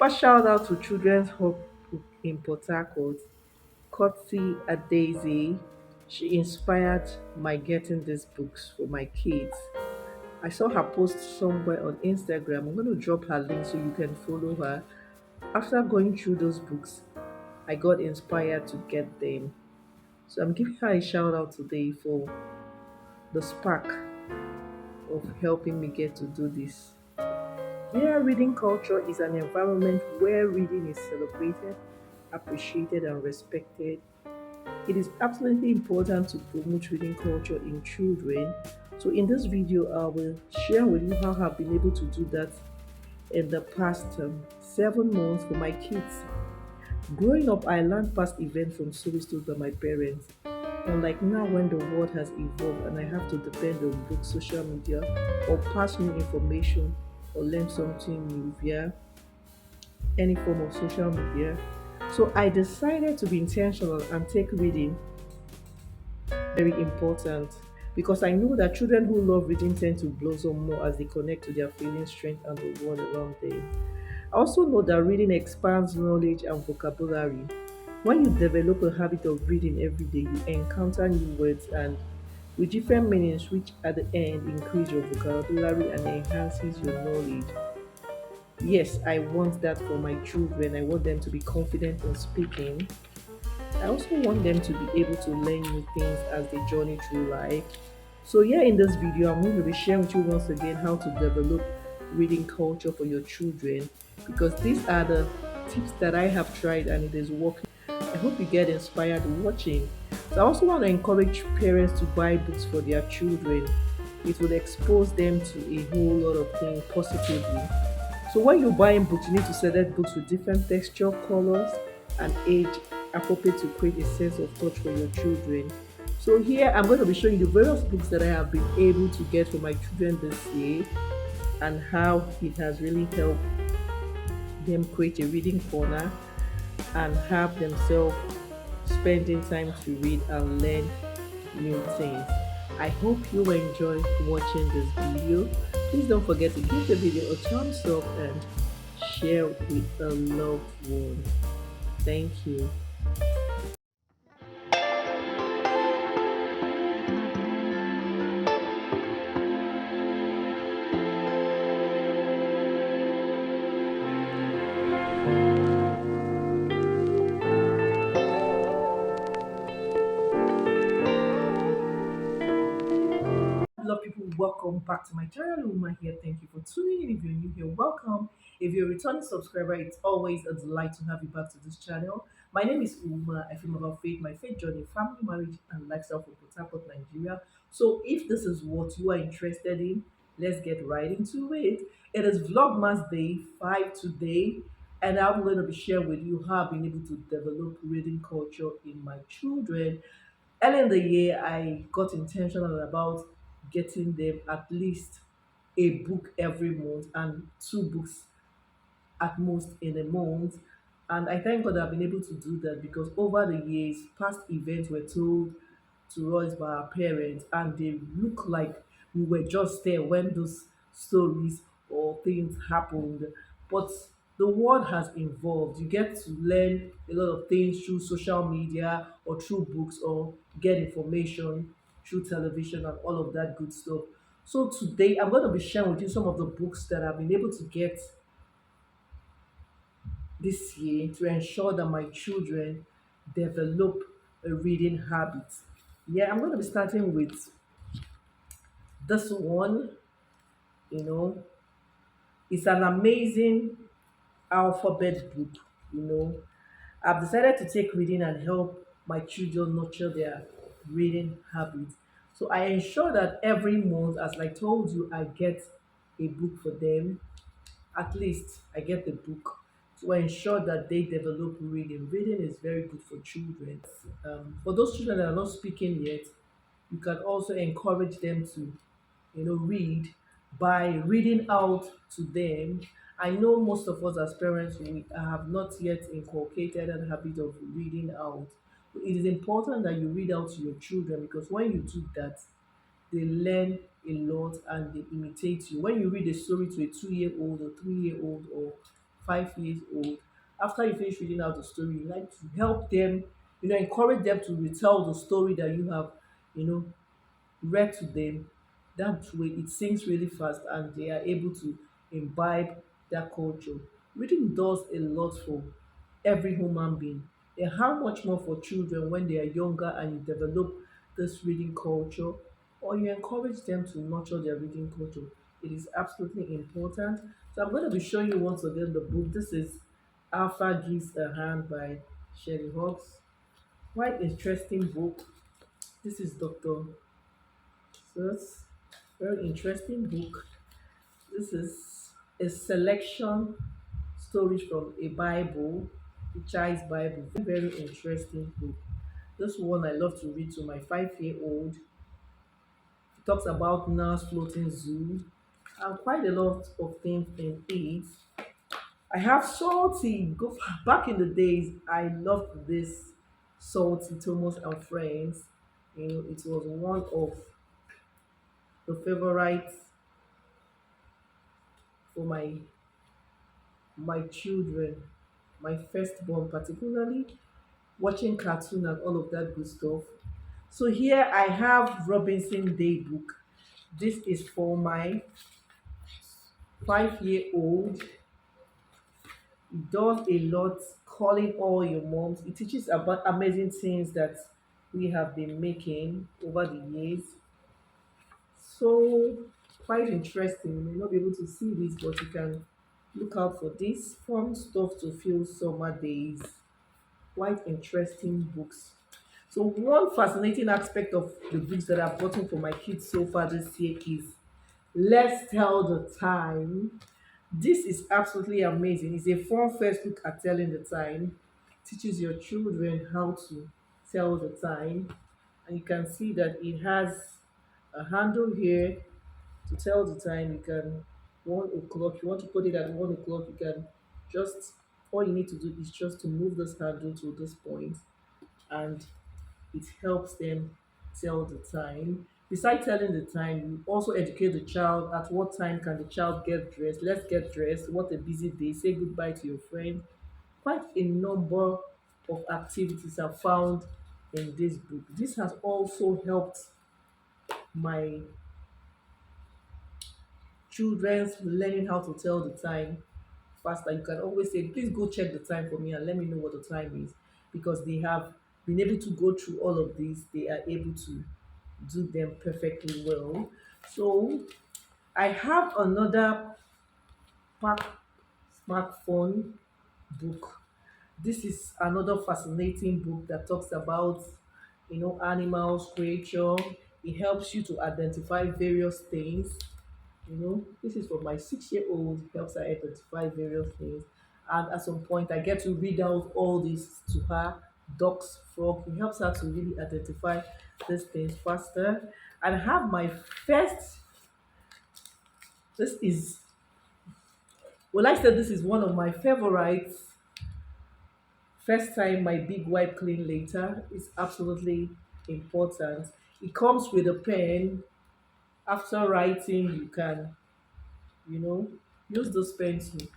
Super shout out to Children's Hope Book in Port Harcourt, courtesy at Daisy. She inspired my getting these books for my kids. I saw her post somewhere on Instagram. I'm going to drop her link so you can follow her. After going through those books, I got inspired to get them. So I'm giving her a shout out today for the spark of helping me get to do this. Yeah, reading culture is an environment where reading is celebrated, appreciated, and respected. It is absolutely important to promote reading culture in children. So, in this video, I will share with you how I've been able to do that in the past 7 months for my kids. Growing up, I learned past events from stories told by my parents. Unlike now, when the world has evolved and I have to depend on books, social media, or pass new information or learn something new via any form of social media. So I decided to be intentional and take reading very important because I know that children who love reading tend to blossom more as they connect to their feeling strength and the world around them. I also know that reading expands knowledge and vocabulary. When you develop a habit of reading every day, you encounter new words and with different meanings, which at the end increase your vocabulary and enhances your knowledge. Yes, I want that for my children. I want them to be confident in speaking. I also want them to be able to learn new things as they journey through life. So, yeah, in this video, I'm going to be sharing with you once again how to develop reading culture for your children because these are the tips that I have tried and it is working. I hope you get inspired watching. So, I also want to encourage parents to buy books for their children. It will expose them to a whole lot of things positively. So when you're buying books, you need to select books with different texture, colors, and age appropriate to create a sense of touch for your children. So here I'm going to be showing you the various books that I have been able to get for my children this year and how it has really helped them create a reading corner and have themselves spending time to read and learn new things. I hope you enjoy watching this video. Please don't forget to give the video a thumbs up and share with a loved one. Thank you. Hello people, welcome back to my channel. Uma here. Thank you for tuning in. If you're new here, welcome. If you're a returning subscriber, it's always a delight to have you back to this channel. My name is Uma. I film about faith, my faith journey, family, marriage, and lifestyle from Port Harcourt, Nigeria. So if this is what you are interested in, let's get right into it. It is Vlogmas Day 5 today, and I'm going to be sharing with you how I've been able to develop reading culture in my children. Early in the year, I got intentional about getting them at least a book every month and 2 books at most in a month. And I thank God I've been able to do that because over the years, past events were told to us by our parents, and they look like we were just there when those stories or things happened. But the world has evolved. You get to learn a lot of things through social media or through books or get information through television and all of that good stuff. So today I'm going to be sharing with you some of the books that I've been able to get this year to ensure that my children develop a reading habit. Yeah, I'm going to be starting with this one. You know, it's an amazing alphabet book. You know, I've decided to take reading and help my children nurture their reading habits. So I ensure that every month, as I told you, I get a book for them. At least I get the book to ensure that they develop reading. Reading is very good for children. For those children that are not speaking yet, you can also encourage them to, read by reading out to them. I know most of us as parents, we have not yet inculcated a habit of reading out. It is important that you read out to your children because when you do that, they learn a lot and they imitate you. When you read a story to a 2-year-old or 3-year-old or 5 years old, after you finish reading out the story, you like to help them, encourage them to retell the story that you have, you know, read to them. That way it sinks really fast and they are able to imbibe that culture. Reading does a lot for every human being. And how much more for children when they are younger and you develop this reading culture, or you encourage them to nurture their reading culture. It is absolutely important. So I'm going to be showing you once again the book. This is Alpha Gives a Hand by Shelley Hawks. Quite interesting book. This is Dr. Seuss. Very interesting book. This is a selection stories from a Bible, the Child's Bible. Very interesting book. This one I love to read to my 5-year-old. It talks about Nars floating zoo and quite a lot of things in it. I have salty. Go back in the days, I loved this salty Thomas and Friends. It was one of the favorites for my children, my firstborn particularly, watching cartoon and all of that good stuff. So here I have Robinson Daybook. This is for my 5-year-old. It does a lot, calling all your moms. It teaches about amazing things that we have been making over the years. So quite interesting. You may not be able to see this, but you can look out for this fun stuff to fill summer days. Quite interesting books. So one fascinating aspect of the books that I've gotten for my kids so far this year is Let's Tell the Time. This is absolutely amazing. It's a fun first look at telling the time. Teaches your children how to tell the time. And you can see that it has a handle here to tell the time. You can 1 o'clock. You want to put it at 1 o'clock, you can just all you need to do is just to move this handle to this point and it helps them tell the time. Besides telling the time, you also educate the child at what time can the child get dressed. Let's get dressed. What a busy day. Say goodbye to your friend. Quite a number of activities are found in this book. This has also helped my children's learning how to tell the time faster. You can always say, please go check the time for me and let me know what the time is. Because they have been able to go through all of these, they are able to do them perfectly well. So I have another pack smartphone book. This is another fascinating book that talks about animals, creature. It helps you to identify various things. This is for my 6-year-old, helps her identify various things. And at some point, I get to read out all this to her, ducks, frog. It helps her to really identify these things faster. And I have my first, this is, well, I said this is one of my favorites. First time, my big wipe clean later is absolutely important. It comes with a pen. After writing, you can you know use this pen to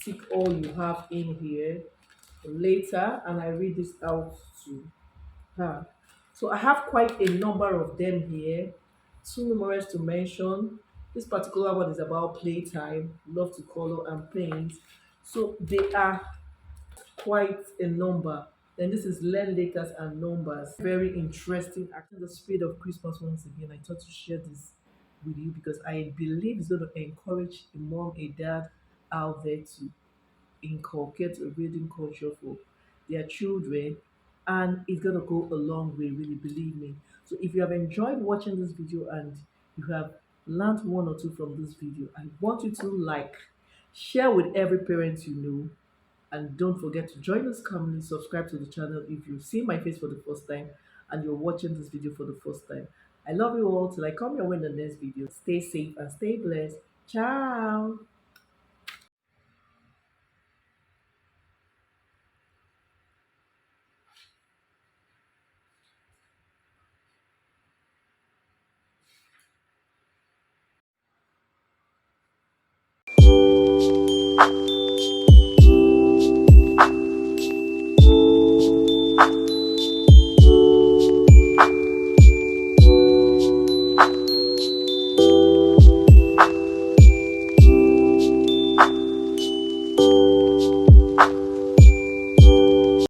tick all you have in here later, and I read this out to her. So I have quite a number of them here, too numerous to mention. This particular one is about playtime, love to color and paint. So they are quite a number. Then this is learn letters and numbers. Very interesting. Actually, the spirit of Christmas once again. I thought to share this with you because I believe it's going to encourage a mom, a dad out there to inculcate a reading culture for their children, and it's going to go a long way, really, believe me. So if you have enjoyed watching this video and you have learned one or two from this video, I want you to like, share with every parent you know, and don't forget to join us commonly, subscribe to the channel if you see my face for the first time and you're watching this video for the first time. I love you all till I come your way in the next video. Stay safe and stay blessed. Ciao.